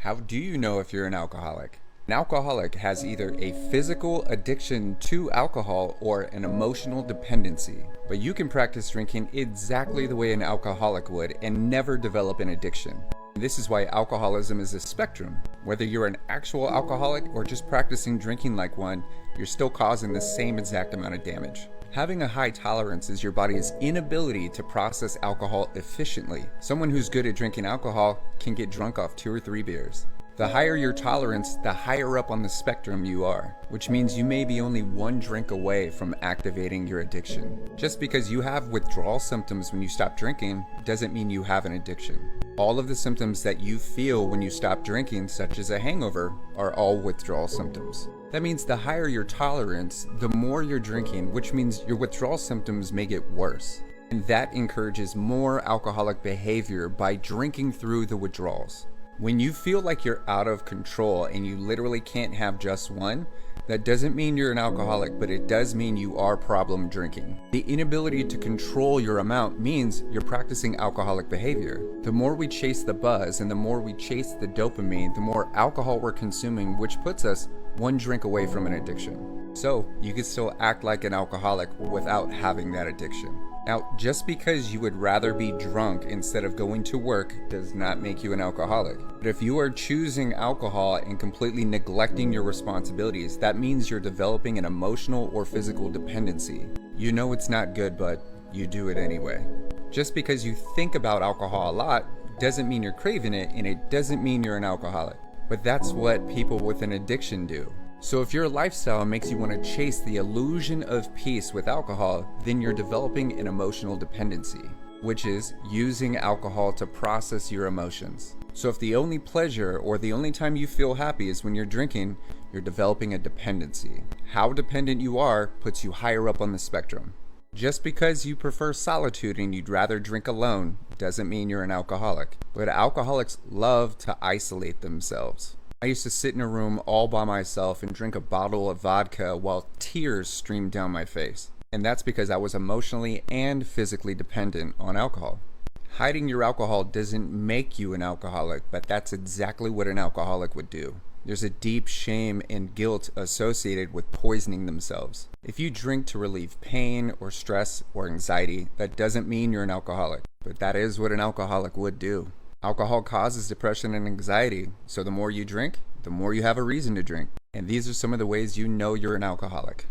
How do you know if you're an alcoholic? An alcoholic has either a physical addiction to alcohol or an emotional dependency. But you can practice drinking exactly the way an alcoholic would and never develop an addiction. This is why alcoholism is a spectrum. Whether you're an actual alcoholic or just practicing drinking like one, you're still causing the same exact amount of damage. Having a high tolerance is your body's inability to process alcohol efficiently. Someone who's good at drinking alcohol can get drunk off 2 or 3 beers. The higher your tolerance, the higher up on the spectrum you are, which means you may be only 1 drink away from activating your addiction. Just because you have withdrawal symptoms when you stop drinking doesn't mean you have an addiction. All of the symptoms that you feel when you stop drinking, such as a hangover, are all withdrawal symptoms. That means the higher your tolerance, the more you're drinking, which means your withdrawal symptoms may get worse. And that encourages more alcoholic behavior by drinking through the withdrawals. When you feel like you're out of control and you literally can't have just one, that doesn't mean you're an alcoholic, but it does mean you are problem drinking. The inability to control your amount means you're practicing alcoholic behavior. The more we chase the buzz and the more we chase the dopamine, the more alcohol we're consuming, which puts us 1 drink away from an addiction. So you can still act like an alcoholic without having that addiction. Now, just because you would rather be drunk instead of going to work does not make you an alcoholic. But if you are choosing alcohol and completely neglecting your responsibilities, that means you're developing an emotional or physical dependency. You know it's not good, but you do it anyway. Just because you think about alcohol a lot doesn't mean you're craving it, and it doesn't mean you're an alcoholic. But that's what people with an addiction do. So if your lifestyle makes you want to chase the illusion of peace with alcohol, then you're developing an emotional dependency, which is using alcohol to process your emotions. So if the only pleasure or the only time you feel happy is when you're drinking, you're developing a dependency. How dependent you are puts you higher up on the spectrum. Just because you prefer solitude and you'd rather drink alone doesn't mean you're an alcoholic. But alcoholics love to isolate themselves. I used to sit in a room all by myself and drink a bottle of vodka while tears streamed down my face. And that's because I was emotionally and physically dependent on alcohol. Hiding your alcohol doesn't make you an alcoholic, but that's exactly what an alcoholic would do. There's a deep shame and guilt associated with poisoning themselves. If you drink to relieve pain or stress or anxiety, that doesn't mean you're an alcoholic, but that is what an alcoholic would do. Alcohol causes depression and anxiety, so the more you drink, the more you have a reason to drink. And these are some of the ways you know you're an alcoholic.